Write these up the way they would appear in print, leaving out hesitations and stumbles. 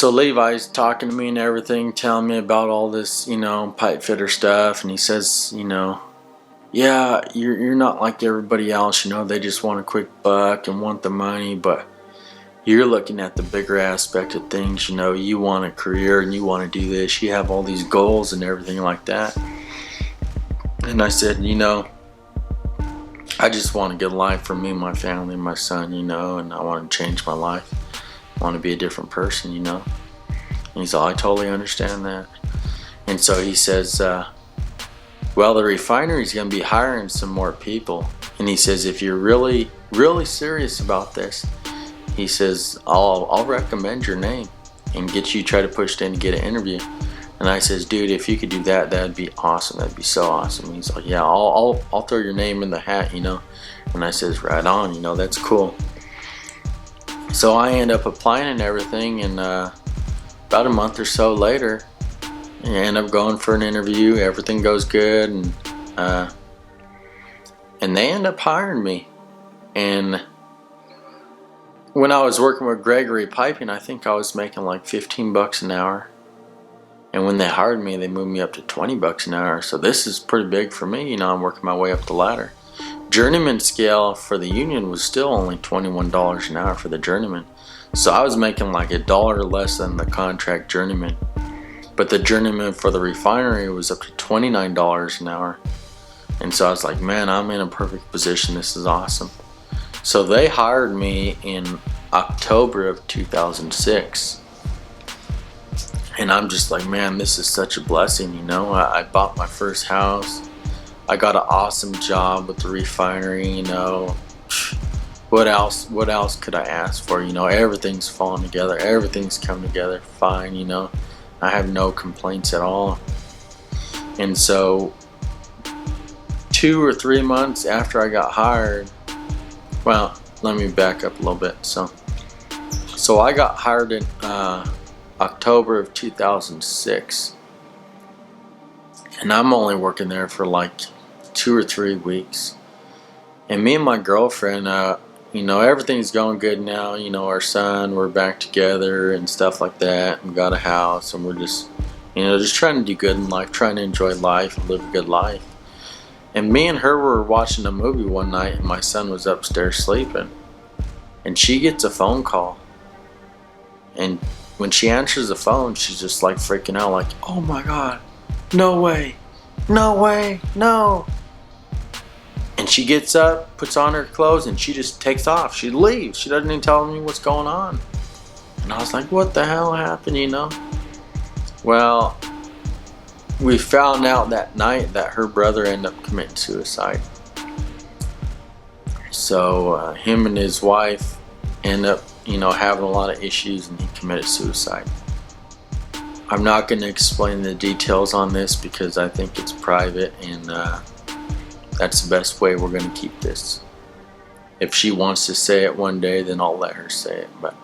So Levi's talking to me and everything, telling me about all this, pipe fitter stuff, and he says, yeah, you're not like everybody else, they just want a quick buck and want the money, but you're looking at the bigger aspect of things, you want a career and you want to do this, you have all these goals and everything like that. And I said, I just want a good life for me, my family, my son, and I want to change my life. I want to be a different person, And he's all, I totally understand that. And so he says, well, the refinery's going to be hiring some more people. And he says, if you're really, really serious about this, he says, I'll recommend your name and get you, try to push it in to get an interview. And I says, dude, if you could do that, that'd be awesome. That'd be so awesome. And he's like, yeah, I'll throw your name in the hat, And I says, right on, that's cool. So I end up applying and everything, and about a month or so later, I end up going for an interview. Everything goes good, and they end up hiring me. And when I was working with Gregory Piping, I think I was making like $15 an hour. And when they hired me, they moved me up to $20 an hour. So this is pretty big for me. I'm working my way up the ladder. Journeyman scale for the union was still only $21 an hour for the journeyman. So I was making like $1 less than the contract journeyman. But the journeyman for the refinery was up to $29 an hour. And so I was like, man, I'm in a perfect position. This is awesome. So they hired me in October of 2006. And I'm just like, man, this is such a blessing, I bought my first house. I got an awesome job with the refinery, What else could I ask for? Everything's falling together. Everything's come together fine, I have no complaints at all. And so 2 or 3 months after I got hired, well, let me back up a little bit. So I got hired in October of 2006, and I'm only working there for like 2 or 3 weeks. And me and my girlfriend, everything's going good now. Our son, we're back together and stuff like that. We got a house, and we're just, just trying to do good in life, trying to enjoy life and live a good life. And me and her were watching a movie one night, and my son was upstairs sleeping, and she gets a phone call. And when she answers the phone, she's just like freaking out, like, oh my God, no way, no. And she gets up, puts on her clothes, and she just takes off. She leaves. She doesn't even tell me what's going on. And I was like, what the hell happened, Well, we found out that night that her brother ended up committing suicide. So him and his wife end up, having a lot of issues, and he committed suicide. I'm not going to explain the details on this because I think it's private, and that's the best way we're going to keep this. If she wants to say it one day, then I'll let her say it. But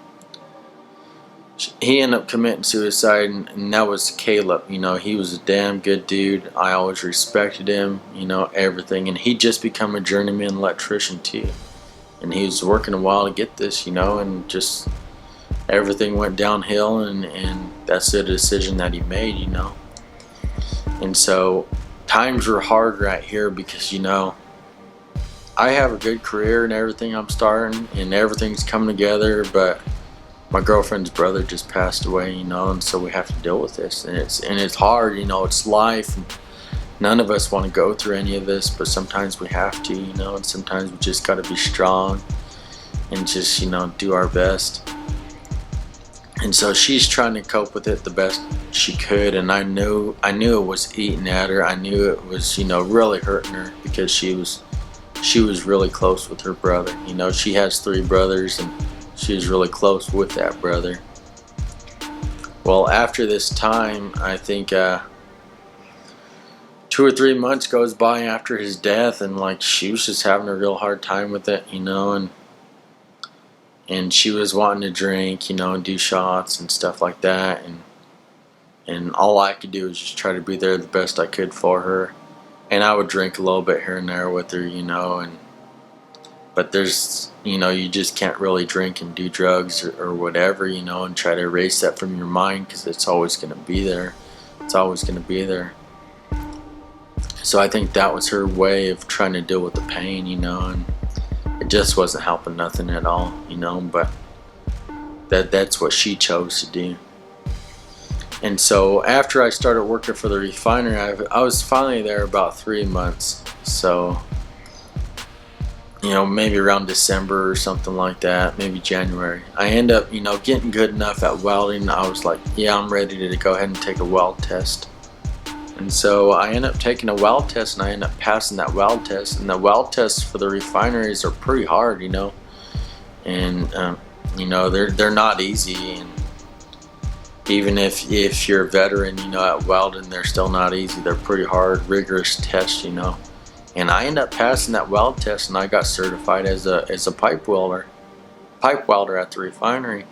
he ended up committing suicide, and that was Caleb. He was a damn good dude. I always respected him, everything. And he'd just become a journeyman electrician too. And he was working a while to get this, and just everything went downhill, and that's the decision that he made, And so times were hard right here because, I have a good career and everything I'm starting, and everything's coming together, but my girlfriend's brother just passed away, and so we have to deal with this, and it's hard, it's life. And none of us want to go through any of this, but sometimes we have to, and sometimes we just got to be strong and just, do our best. And so she's trying to cope with it the best she could, and I knew it was eating at her. I knew it was, really hurting her because she was really close with her brother. She has 3 brothers, and she was really close with that brother. Well, after this time, I think 2 or 3 months goes by after his death, and like she was just having a real hard time with it, and she was wanting to drink, and do shots and stuff like that, and all I could do was just try to be there the best I could for her. And I would drink a little bit here and there with her, but there's, you just can't really drink and do drugs or whatever, and try to erase that from your mind, because it's always going to be there. It's always going to be there. So I think that was her way of trying to deal with the pain, and it just wasn't helping nothing at all, but that's what she chose to do. And so after I started working for the refinery, I was finally there about 3 months. So, maybe around December or something like that, maybe January. I end up, getting good enough at welding. I was like, yeah, I'm ready to go ahead and take a weld test. And so I end up taking a weld test, and I end up passing that weld test. And the weld tests for the refineries are pretty hard, and they're not easy. And even if you're a veteran, at welding, they're still not easy. They're pretty hard, rigorous tests, And I ended up passing that weld test, and I got certified as a pipe welder at the refinery.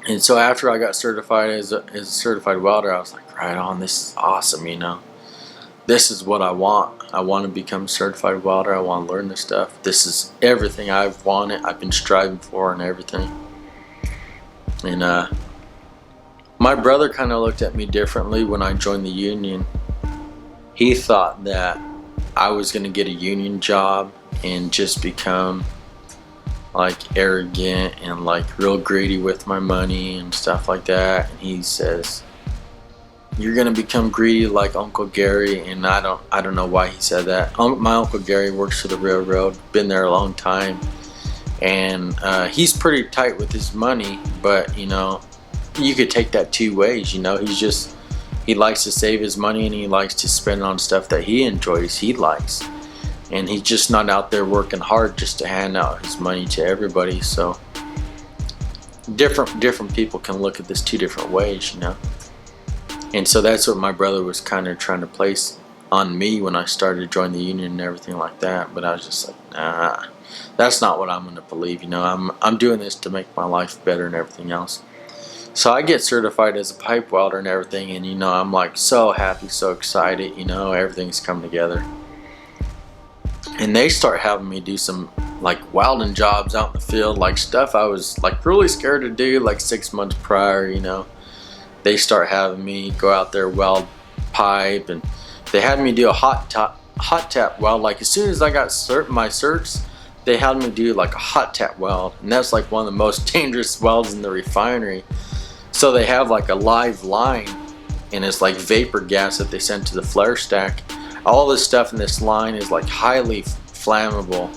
And so after I got certified as a certified welder, I was like, right on, this is awesome, This is what I want. I want to become a certified welder. I want to learn this stuff. This is everything I've wanted. I've been striving for and everything. And my brother kind of looked at me differently when I joined the union. He thought that I was going to get a union job and just become like arrogant and like real greedy with my money and stuff like that. And he says, you're going to become greedy like Uncle Gary. And I don't know why he said that. My Uncle Gary works for the railroad, been there a long time, and he's pretty tight with his money, but you could take that two ways. He likes to save his money, and he likes to spend on stuff that he enjoys, he likes. And he's just not out there working hard just to hand out his money to everybody. So different people can look at this two different ways, And so that's what my brother was kind of trying to place on me when I started joining the union and everything like that. But I was just like, nah, that's not what I'm going to believe. I'm doing this to make my life better and everything else. So I get certified as a pipe welder and everything, and I'm like so happy, so excited, everything's come together. And they start having me do some like welding jobs out in the field, like stuff I was like really scared to do like 6 months prior, They start having me go out there, weld pipe, and they had me do a hot tap weld. Like as soon as I got my certs, they had me do like a hot tap weld, and that's like one of the most dangerous welds in the refinery. So they have like a live line, and it's like vapor gas that they send to the flare stack. All this stuff in this line is like highly flammable,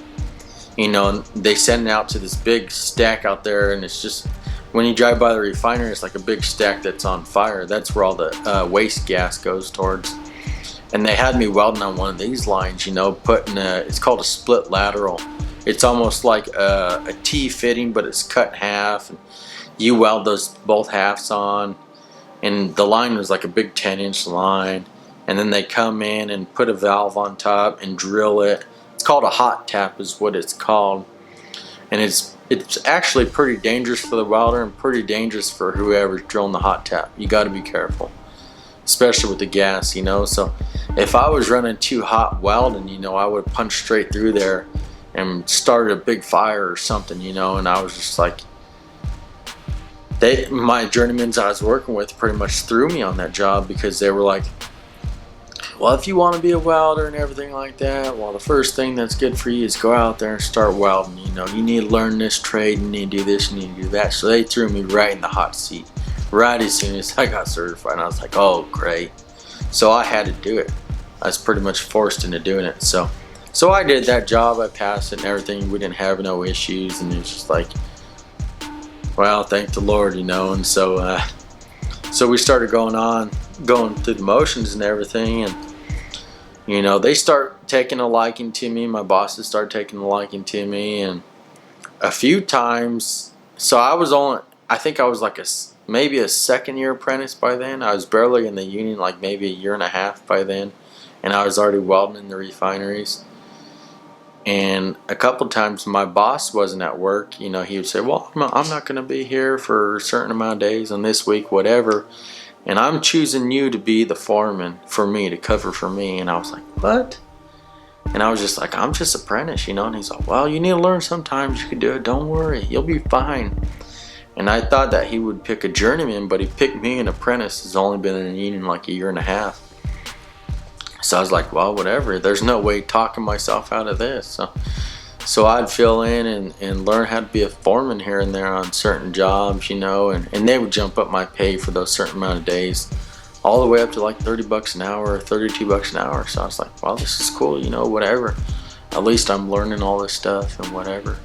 and they send it out to this big stack out there, and it's just, when you drive by the refinery, it's like a big stack that's on fire. That's where all the waste gas goes towards. And they had me welding on one of these lines, it's called a split lateral. It's almost like a T fitting, but it's cut in half. And you weld those both halves on, and the line was like a big 10-inch line. And then they come in and put a valve on top and drill it. It's called a hot tap is what it's called. And it's actually pretty dangerous for the welder and pretty dangerous for whoever's drilling the hot tap. You got to be careful, especially with the gas, So if I was running too hot welding, I would punch straight through there and start a big fire or something, And I was just like, my journeymen I was working with pretty much threw me on that job, because they were like, well, if you want to be a welder and everything like that, well, the first thing that's good for you is go out there and start welding. You need to learn this trade, you need to do this, you need to do that. So they threw me right in the hot seat right as soon as I got certified. And I was like, oh, great. So I had to do it. I was pretty much forced into doing it. So I did that job. I passed it and everything. We didn't have no issues, and it's just like, well, thank the Lord, And so we started going through the motions and everything, and they start taking a liking to me. My bosses start taking a liking to me, and a few times. So I think I was like maybe a second-year apprentice by then. I was barely in the union, like maybe a year and a half by then, and I was already welding in the refineries. And a couple times my boss wasn't at work. He would say, well, I'm not going to be here for a certain amount of days on this week, whatever. And I'm choosing you to be the foreman for me, to cover for me. And I was like, what? And I was just like, I'm just apprentice, you know. And he's like, well, you need to learn sometimes. You can do it. Don't worry. You'll be fine. And I thought that he would pick a journeyman, but he picked me, an apprentice. Has only been in the union like a year and a half. So I was like, well, whatever. There's no way talking myself out of this. So I'd fill in and learn how to be a foreman here and there on certain jobs, you know. And they would jump up my pay for those certain amount of days, all the way up to like 30 bucks an hour or 32 bucks an hour. So I was like, well, this is cool, you know, whatever. At least I'm learning all this stuff and whatever.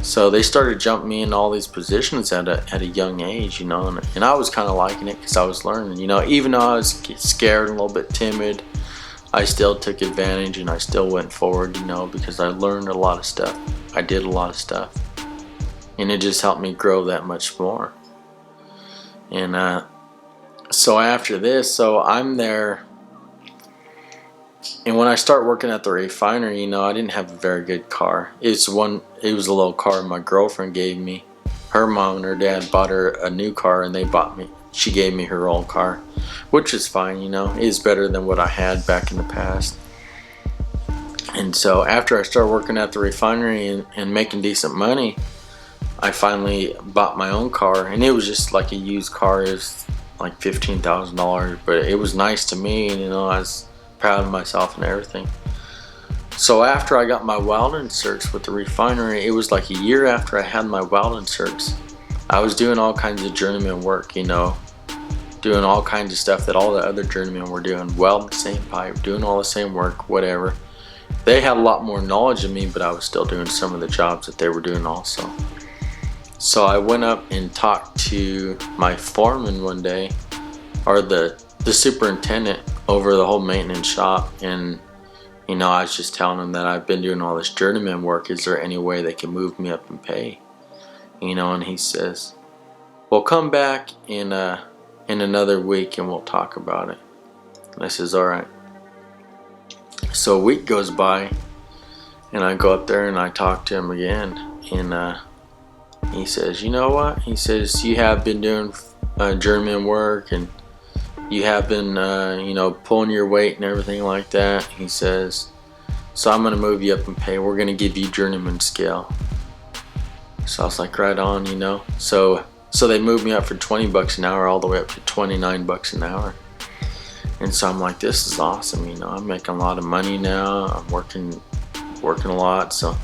So they started jumping me in all these positions at a young age, you know, and I was kind of liking it because I was learning, you know. Even though I was scared and a little bit timid, I still took advantage and I still went forward, you know, because I learned a lot of stuff. I did a lot of stuff, and it just helped me grow that much more. And so after this, so I'm there, and when I start working at the refinery, you know, I didn't have a very good car. It was a little car my girlfriend gave me. Her mom and her dad bought her a new car, and she gave me her old car, which is fine, you know. It is better than what I had back in the past. And so after I started working at the refinery and making decent money, I finally bought my own car, and it was just like a used car. It was like $15,000, but it was nice to me, you know. I was proud of myself and everything. So after I got my welding certs with the refinery, it was like a year after I had my welding certs, I was doing all kinds of journeyman work, you know, doing all kinds of stuff that all the other journeymen were doing, welding the same pipe, doing all the same work, whatever. They had a lot more knowledge than me, but I was still doing some of the jobs that they were doing also. So I went up and talked to my foreman one day, or the superintendent over the whole maintenance shop, and you know, I was just telling him that I've been doing all this journeyman work. Is there any way they can move me up in pay? You know, and he says, well, come back in another week and we'll talk about it. And I says, all right. So a week goes by, and I go up there and I talk to him again, and he says, you know what? He says, you have been doing journeyman work, and you have been, you know, pulling your weight and everything like that. He says, so I'm going to move you up in pay. We're going to give you journeyman scale. So I was like, right on, you know. So they moved me up from 20 bucks an hour all the way up to 29 bucks an hour. And so I'm like, this is awesome, you know. I'm making a lot of money now. I'm working a lot. So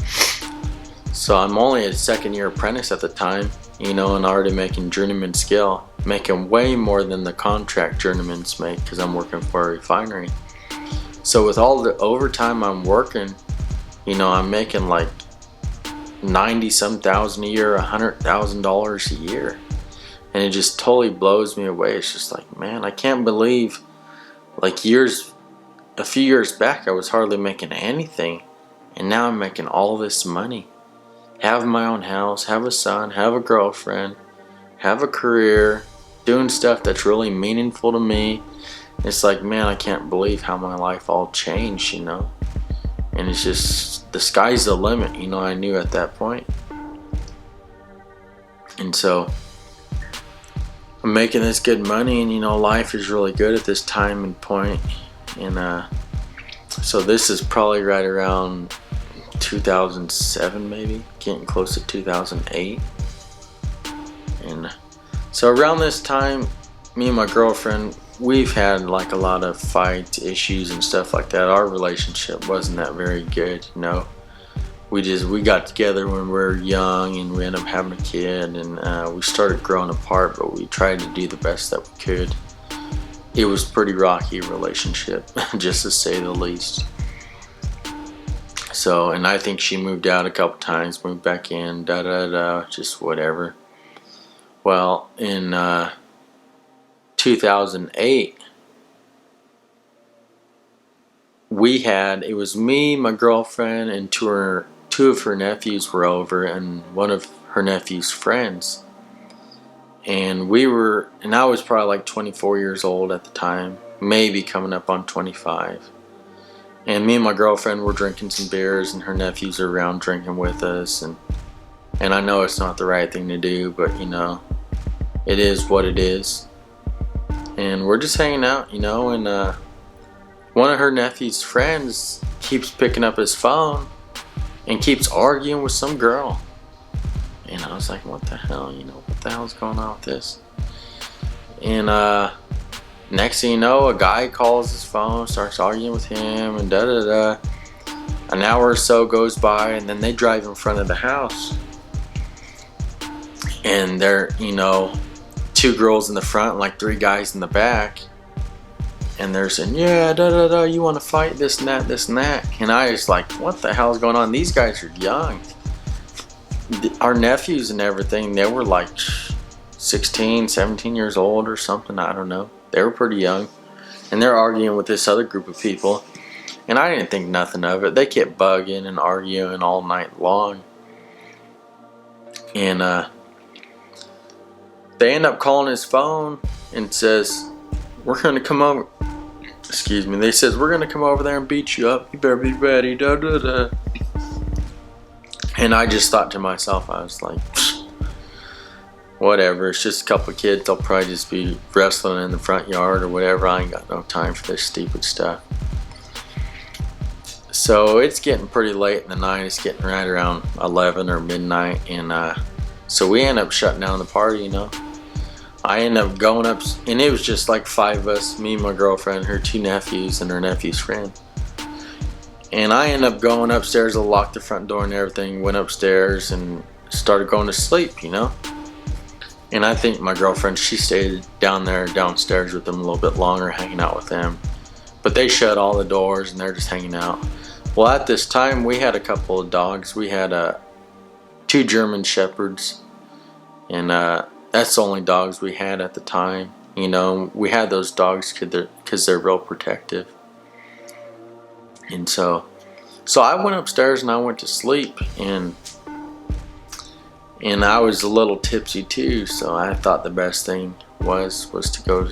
I'm only a second year apprentice at the time, you know, and already making journeyman scale, making way more than the contract journeymans make because I'm working for a refinery. So with all the overtime I'm working, you know, I'm making like 90-some thousand a year, $100,000 a year. And it just totally blows me away. It's just like, man, I can't believe, like a few years back I was hardly making anything, and now I'm making all this money. Have my own house, have a son, have a girlfriend, have a career, doing stuff that's really meaningful to me. It's like, man, I can't believe how my life all changed, you know. And it's just, the sky's the limit, you know, I knew at that point. And so I'm making this good money, and you know, life is really good at this time and point. And so this is probably right around 2007, maybe getting close to 2008. And so around this time, me and my girlfriend, we've had like a lot of fight issues and stuff like that. Our relationship wasn't that very good, you know. We got together when we were young, and we ended up having a kid, and we started growing apart, but we tried to do the best that we could. It was a pretty rocky relationship, just to say the least. So, and I think she moved out a couple times, moved back in, just whatever. Well, in 2008, it was me, my girlfriend, and two of her nephews were over, and one of her nephew's friends. And I was probably like 24 years old at the time, maybe coming up on 25. And me and my girlfriend were drinking some beers, and her nephews are around drinking with us. And I know it's not the right thing to do, but you know, it is what it is. And we're just hanging out, you know, and one of her nephew's friends keeps picking up his phone and keeps arguing with some girl. And I was like, what the hell, what the hell's going on with this? And next thing you know, a guy calls his phone, starts arguing with him, and da-da-da. An hour or so goes by, and then they drive in front of the house. And they're, 2 girls in the front and like 3 guys in the back. And they're saying, yeah, da-da-da, you want to fight, this and that, this and that. And I was like, what the hell is going on? These guys are young. Our nephews and everything, they were like 16, 17 years old or something, I don't know. They were pretty young. And they're arguing with this other group of people. And I didn't think nothing of it. They kept bugging and arguing all night long. And they end up calling his phone and says, we're going to come over. Excuse me. They says, we're going to come over there and beat you up. You better be ready. Da, da, da. And I just thought to myself, I was like, whatever. It's just a couple of kids. They'll probably just be wrestling in the front yard or whatever. I ain't got no time for this stupid stuff. So it's getting pretty late in the night. It's getting right around 11 or midnight. And so we end up shutting down the party, I ended up going up, and it was just like 5 of us, me, my girlfriend, her 2 nephews, and her nephew's friend. And I ended up going upstairs, I locked the front door and everything, went upstairs and started going to sleep, And I think my girlfriend, she stayed downstairs with them a little bit longer, hanging out with them. But they shut all the doors and they're just hanging out. Well, at this time, we had a couple of dogs. We had 2 German Shepherds, and that's the only dogs we had at the time. We had those dogs because they're real protective. And so I went upstairs and I went to sleep, and I was a little tipsy too. So I thought the best thing was to go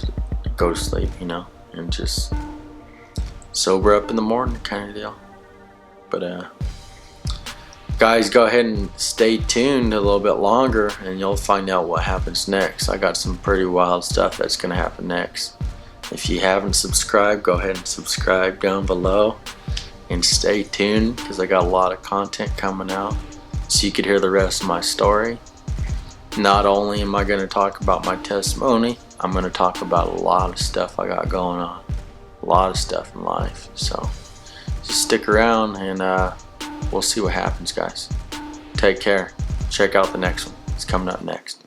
to sleep, and just sober up in the morning kind of deal. But guys, go ahead and stay tuned a little bit longer and you'll find out what happens next. I got some pretty wild stuff that's going to happen next. If you haven't subscribed, go ahead and subscribe down below and stay tuned, because I got a lot of content coming out so you could hear the rest of my story. Not only am I going to talk about my testimony, I'm going to talk about a lot of stuff I got going on. A lot of stuff in life. So just stick around and we'll see what happens, guys. Take care. Check out the next one. It's coming up next.